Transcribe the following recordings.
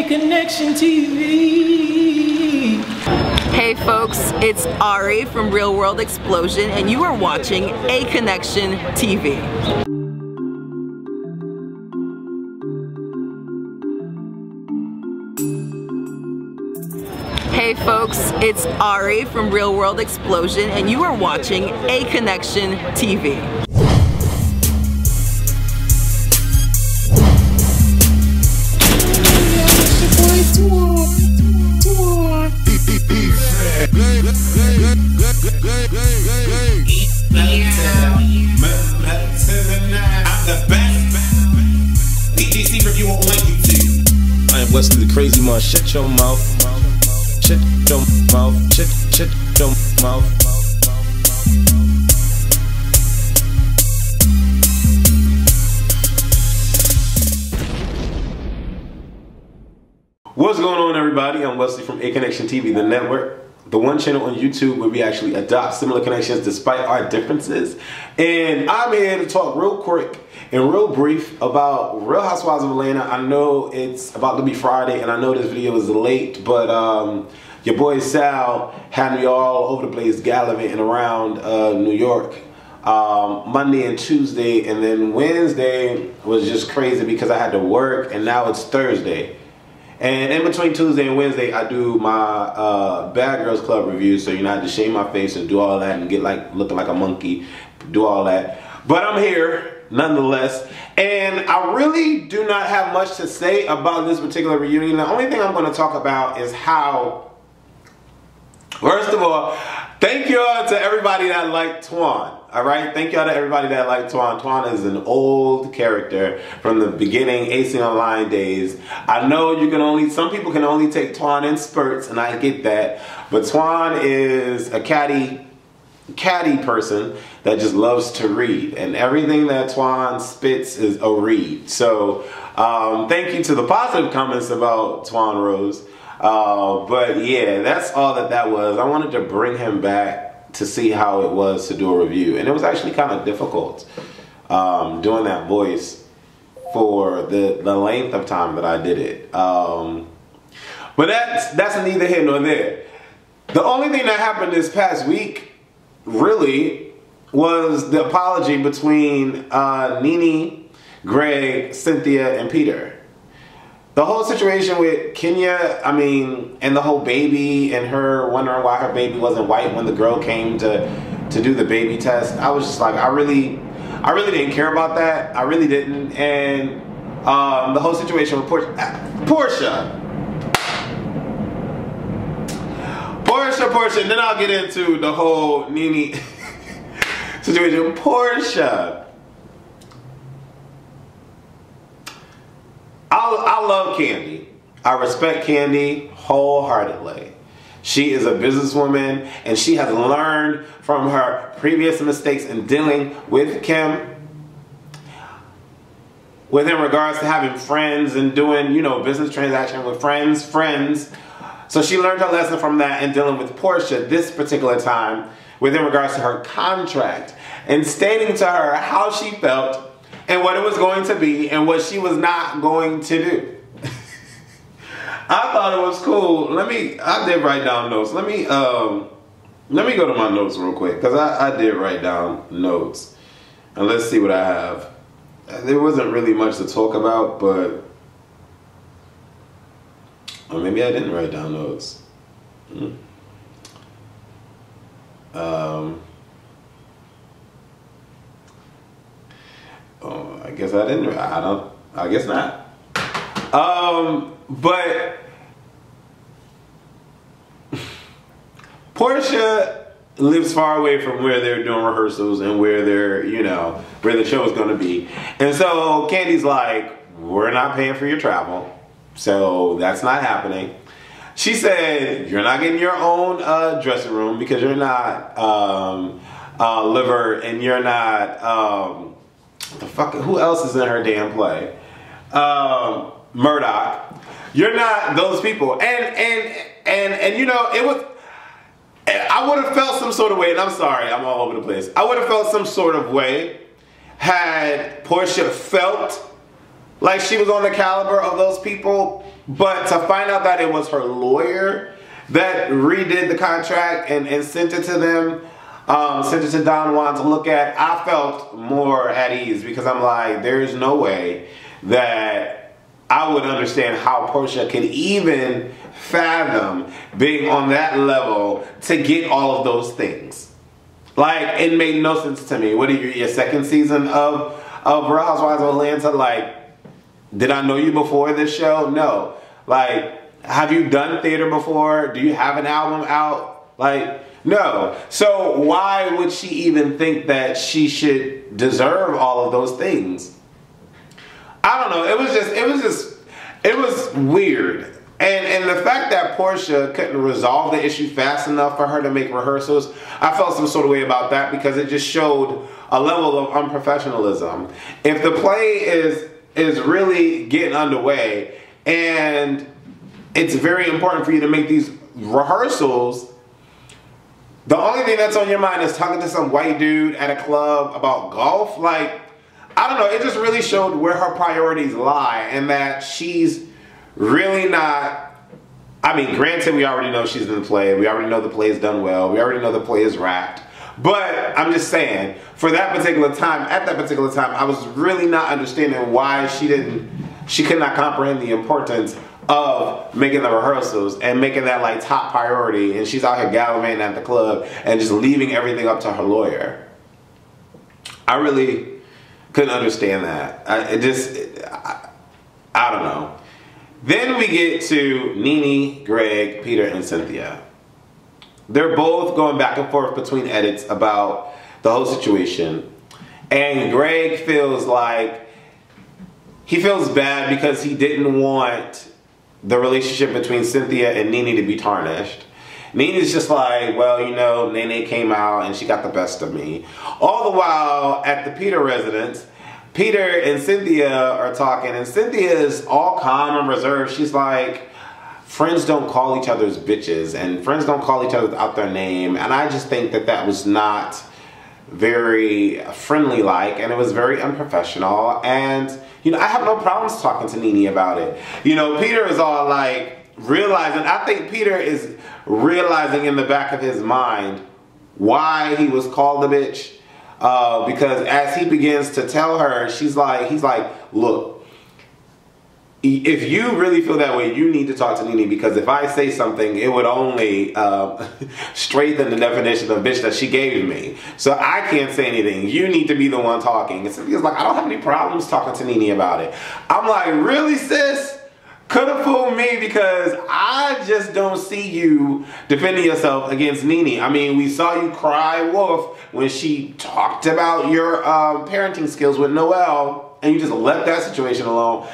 Aconnectiontv. Hey folks, it's Ari from Real World Explosion and you are watching Aconnectiontv. Hey folks, it's Ari from Real World Explosion and you are watching Aconnectiontv. I am Wesley the Crazy Man. Shut your mouth. Shut your mouth. Shut your mouth. What's going on, everybody? I'm Wesley from Aconnectiontv, the network, the one channel on YouTube where we actually adopt similar connections despite our differences. And I'm here to talk real quick and real brief about Real Housewives of Atlanta. I know it's about to be Friday and I know this video is late, but your boy Sal had me all over the place gallivanting around New York Monday and Tuesday, and then Wednesday was just crazy because I had to work, and now it's Thursday. And in between Tuesday and Wednesday, I do my Bad Girls Club review, so you know I have to shave my face and do all that and get like looking like a monkey, do all that. But I'm here nonetheless, and I really do not have much to say about this particular reunion. The only thing I'm going to talk about is how, first of all, thank y'all to everybody that liked Twan. Alright, thank y'all to everybody that liked Twan. Twan is an old character from the beginning AC Online days. I know you can only, some people can only take Twan in spurts, and I get that. But Twan is a catty person that just loves to read. And everything that Twan spits is a read. So, thank you to the positive comments about Twan Rose. But yeah, that's all that was. I wanted to bring him back to see how it was to do a review, and it was actually kind of difficult doing that voice for the length of time that I did it. But that's neither here nor there. The only thing that happened this past week really was the apology between Nene, Greg, Cynthia, and Peter. The whole situation with Kenya, I mean, and the whole baby and her wondering why her baby wasn't white when the girl came to do the baby test. I was just like, I really didn't care about that. I really didn't. And the whole situation with Portia. And then I'll get into the whole Nene situation. Portia. I love Candy. I respect Candy wholeheartedly. She is a businesswoman and she has learned from her previous mistakes in dealing with Kim within regards to having friends and doing, you know, business transactions with friends. So she learned her lesson from that and dealing with Portia this particular time within regards to her contract and stating to her how she felt and what it was going to be and what she was not going to do. I thought it was cool. I did write down notes. Let me go to my notes real quick, because I did write down notes. And let's see what I have. There wasn't really much to talk about, but or maybe I didn't write down notes. Oh, I guess I didn't. I guess not. But Portia lives far away from where they're doing rehearsals and where they're, you know, where the show is going to be. And so Candy's like, we're not paying for your travel. So that's not happening. She said, you're not getting your own dressing room because you're not Liver and you're not the fuck, who else is in her damn play? Murdoch. You're not those people. And you know, it was, I would have felt some sort of way, and I'm sorry, I'm all over the place. I would have felt some sort of way had Portia felt like she was on the caliber of those people But to find out that it was her lawyer that redid the contract and sent it to them, sent it to Don Juan to look at, I felt more at ease because I'm like, there's no way that I would understand how Portia could even fathom being on that level to get all of those things. Like, it made no sense to me. What are your second season of Real Housewives of Atlanta? Like, did I know you before this show? No. Like, have you done theater before? Do you have an album out? Like, no. So why would she even think that she should deserve all of those things? I don't know. It was weird. And the fact that Portia couldn't resolve the issue fast enough for her to make rehearsals, I felt some sort of way about that because it just showed a level of unprofessionalism. If the play is really getting underway and it's very important for you to make these rehearsals, the only thing that's on your mind is talking to some white dude at a club about golf. Like, I don't know, it just really showed where her priorities lie and that she's really not, I mean, granted, we already know she's in the play. We already know the play is done well. We already know the play is wrapped. But I'm just saying, for that particular time, at that particular time, I was really not understanding why she could not comprehend the importance of making the rehearsals and making that like top priority. And she's out here gallivanting at the club and just leaving everything up to her lawyer. I really couldn't understand that. I don't know. Then we get to Nene, Greg, Peter, and Cynthia. They're both going back and forth between edits about the whole situation. And Greg feels like he feels bad because he didn't want the relationship between Cynthia and Nene to be tarnished. Nene's just like, well, you know, Nene came out and she got the best of me. All the while at the Peter residence, Peter and Cynthia are talking, and Cynthia is all calm and reserved. She's like, friends don't call each other's bitches, and friends don't call each other out their name. And I just think that that was not very friendly-like, and it was very unprofessional. And, you know, I have no problems talking to Nene about it. You know, Peter is all like realizing, I think Peter is realizing in the back of his mind why he was called a bitch. Because as he begins to tell her, he's like, look, if you really feel that way, you need to talk to Nene, because if I say something, it would only strengthen the definition of bitch that she gave me. So I can't say anything. You need to be the one talking. And Cynthia's like, I don't have any problems talking to Nene about it. I'm like, really, sis? Could have fooled me, because I just don't see you defending yourself against Nene. I mean, we saw you cry wolf when she talked about your parenting skills with Noel, and you just left that situation alone.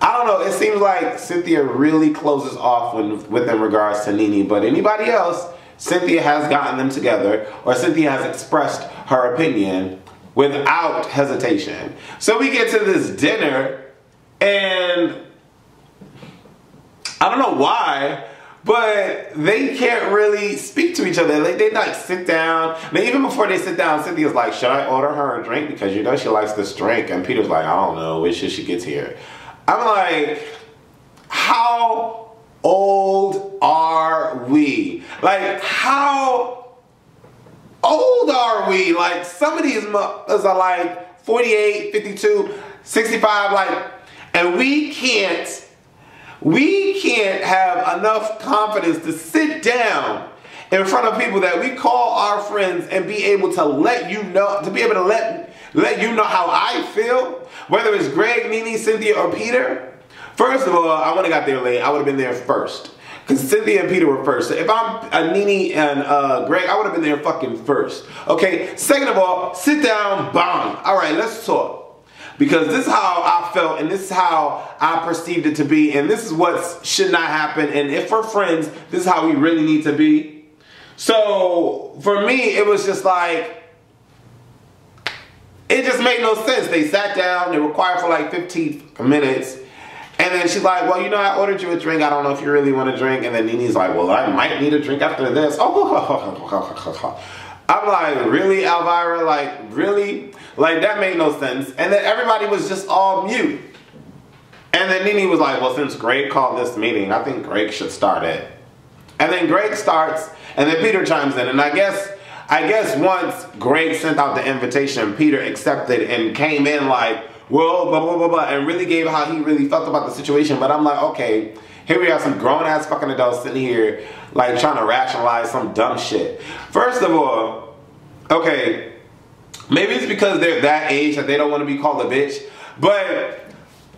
I don't know. It seems like Cynthia really closes off with in regards to Nene, but anybody else, Cynthia has gotten them together, or Cynthia has expressed her opinion without hesitation. So we get to this dinner, and I don't know why, but they can't really speak to each other. Like, they like sit down. Now, even before they sit down, Cynthia's like, should I order her a drink? Because you know she likes this drink. And Peter's like, I don't know. Wait till she gets here. I'm like, how old are we? Like, how old are we? Like, some of these mothers are like 48, 52, 65, like, and we can't have enough confidence to sit down in front of people that we call our friends and be able to let you know, to be able to let you know how I feel, whether it's Greg, Nene, Cynthia, or Peter. First of all, I wouldn't have got there late. I would have been there first, because Cynthia and Peter were first. So if I'm Nene and Greg, I would have been there fucking first. Okay. Second of all, sit down, bang. All right, let's talk. Because this is how I felt, and this is how I perceived it to be, and this is what should not happen, and if we're friends, this is how we really need to be. So, for me, it was just like, it just made no sense. They sat down, they were quiet for like 15 minutes, and then she's like, well, you know, I ordered you a drink, I don't know if you really want a drink, and then Nene's like, well, I might need a drink after this. Oh, I'm like, really, Elvira? Like, really? Like, that made no sense. And then everybody was just all mute. And then Nene was like, well, since Greg called this meeting, I think Greg should start it. And then Greg starts, and then Peter chimes in. And I guess once Greg sent out the invitation, Peter accepted and came in like, well, blah, blah, blah, blah, and really gave how he really felt about the situation. But I'm like, okay, here we are, some grown-ass fucking adults sitting here, like, trying to rationalize some dumb shit. First of all, okay, maybe it's because they're that age that they don't want to be called a bitch, but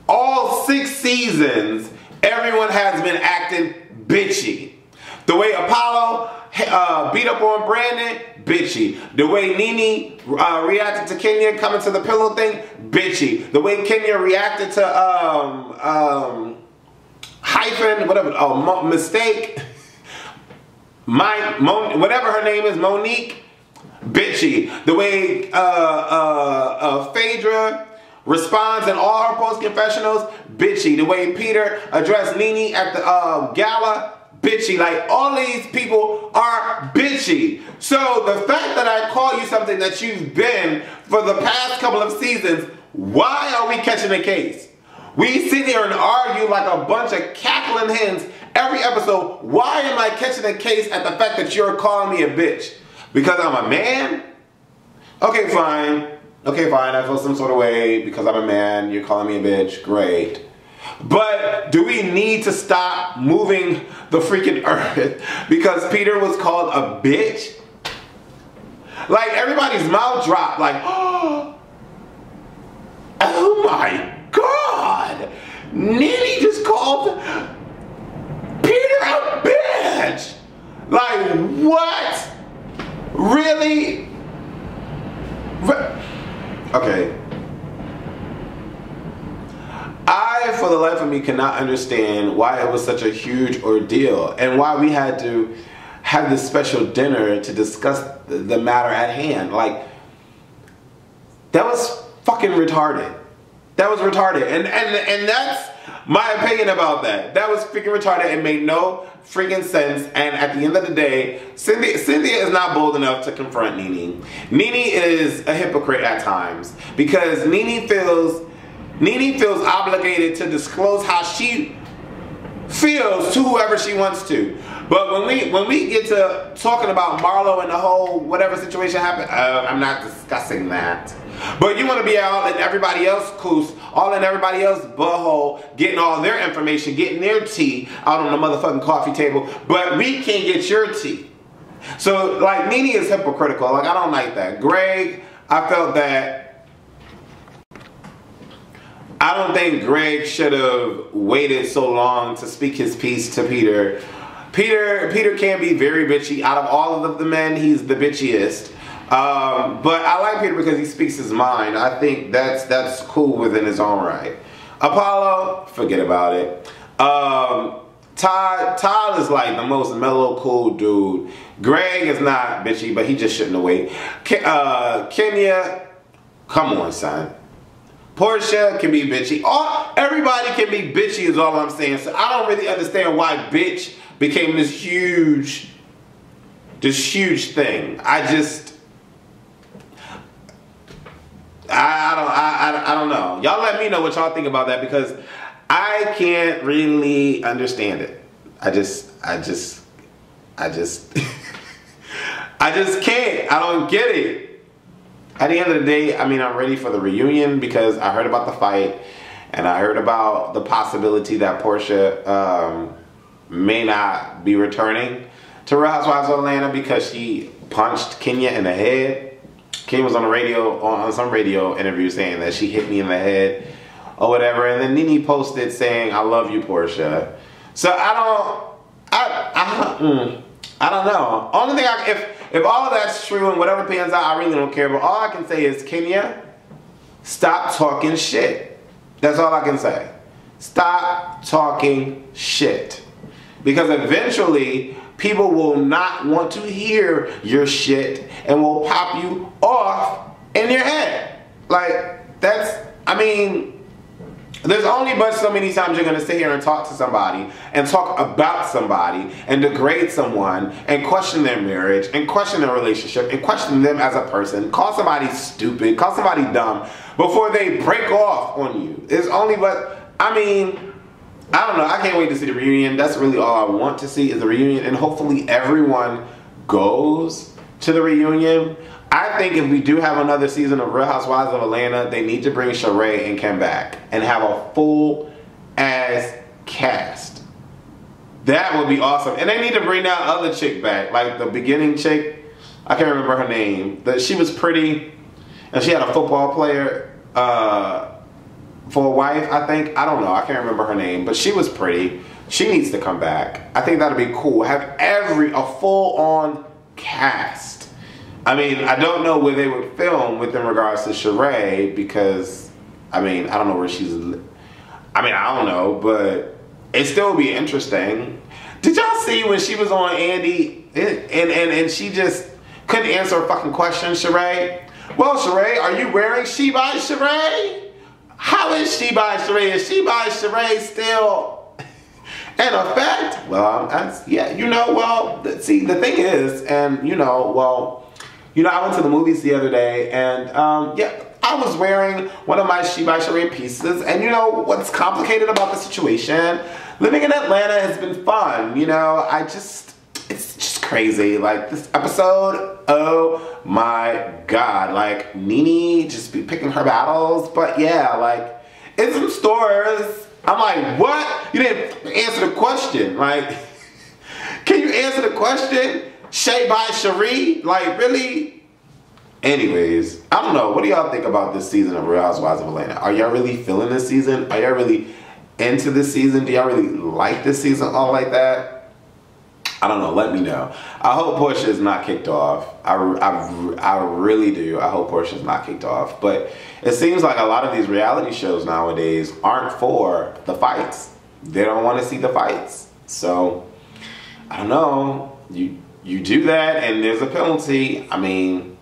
all 6 seasons, everyone has been acting bitchy. The way Apollo beat up on Brandon, bitchy. The way Nene reacted to Kenya coming to the pillow thing, bitchy. The way Kenya reacted to hyphen, whatever, mistake, whatever her name is, Monique, bitchy. The way Phaedra responds in all her post-confessionals, bitchy. The way Peter addressed Nene at the gala, bitchy. Like, all these people are bitchy. So the fact that I call you something that you've been for the past couple of seasons, why are we catching a case? We sit here and argue like a bunch of cackling hens every episode. Why am I catching a case at the fact that you're calling me a bitch? Because I'm a man? Okay, fine. Okay, fine. I feel some sort of way because I'm a man. You're calling me a bitch. Great. But do we need to stop moving the freaking earth because Peter was called a bitch? Like, everybody's mouth dropped like, oh my God, Nene just called Peter a bitch. Like, what? Really? Okay. I, for the life of me, cannot understand why it was such a huge ordeal and why we had to have this special dinner to discuss the matter at hand. Like, that was fucking retarded. That was retarded. And that's my opinion about that. That was freaking retarded. It made no freaking sense. And at the end of the day, Cynthia is not bold enough to confront Nene. Nene is a hypocrite at times because Nene feels obligated to disclose how she feels to whoever she wants to. But when we get to talking about Marlo and the whole whatever situation happened, I'm not discussing that. But you want to be all in everybody else coos, all in everybody else butthole, getting all their information, getting their tea out on the motherfucking coffee table, but we can't get your tea. So, like, Nene is hypocritical. Like, I don't like that. Greg, I felt that I don't think Greg should have waited so long to speak his piece to Peter. Peter can be very bitchy. Out of all of the men, he's the bitchiest. But I like Peter because he speaks his mind. I think that's cool within his own right. Apollo, forget about it. Todd is like the most mellow, cool dude. Greg is not bitchy, but he just shouldn't have waited. Kenya, come on, son. Portia can be bitchy. Everybody can be bitchy is all I'm saying. So I don't really understand why bitch became this huge thing. I don't know. Y'all let me know what y'all think about that because I can't really understand it. I just can't. I don't get it. At the end of the day, I mean, I'm ready for the reunion because I heard about the fight and I heard about the possibility that Portia may not be returning to Real Housewives of Atlanta because she punched Kenya in the head. Kenya was on the radio, on some radio interview saying that she hit me in the head or whatever. And then Nene posted saying, I love you, Portia. So I don't know. Only thing if all of that's true and whatever pans out, I really don't care. But all I can say is, Kenya, stop talking shit. That's all I can say. Stop talking shit. Because eventually, people will not want to hear your shit and will pop you off in your head. Like, I mean, there's only but so many times you're going to sit here and talk to somebody and talk about somebody and degrade someone and question their marriage and question their relationship and question them as a person, call somebody stupid, call somebody dumb before they break off on you. It's only but I mean, I don't know. I can't wait to see the reunion. That's really all I want to see is the reunion. And hopefully everyone goes to the reunion. I think if we do have another season of Real Housewives of Atlanta, they need to bring Sheree and Kim back and have a full ass cast. That would be awesome. And they need to bring that other chick back, like the beginning chick. I can't remember her name. She was pretty, and she had a football player for a wife, I think. I don't know. I can't remember her name, but she was pretty. She needs to come back. I think that'd be cool. Have a full-on cast. I mean, I don't know where they would film with in regards to Sheree because, I mean, I don't know where she's. I mean, I don't know, but it still be interesting. Did y'all see when she was on Andy and she just couldn't answer a fucking question, Sheree? Well, Sheree, are you wearing She by Sheree? How is She by Sheree? Is She by Sheree still in effect? Well, yeah, you know, well, see, the thing is, and you know, well, you know, I went to the movies the other day, and yeah, I was wearing one of my She by Sheree pieces, and you know what's complicated about the situation? Living in Atlanta has been fun, you know, it's just crazy. Like, this episode, oh my God, like, Nene just be picking her battles, but yeah, like, in some stores, I'm like, what? You didn't answer the question, like, can you answer the question? Shay by Sheree? Like, really? Anyways, I don't know. What do y'all think about this season of Real Housewives of Atlanta? Are y'all really feeling this season? Are y'all really into this season? Do y'all really like this season all like that? I don't know. Let me know. I hope Portia is not kicked off. I really do. I hope Portia is not kicked off. But it seems like a lot of these reality shows nowadays aren't for the fights. They don't want to see the fights. So, I don't know. You do that and there's a penalty. I mean,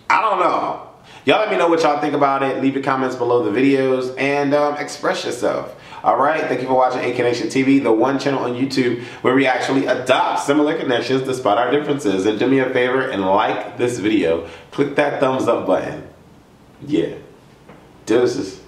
I don't know. Y'all let me know what y'all think about it. Leave your comments below the videos and express yourself. Alright, thank you for watching Aconnectiontv, the one channel on YouTube where we actually adopt similar connections despite our differences. And do me a favor and like this video. Click that thumbs up button. Yeah. Deuces.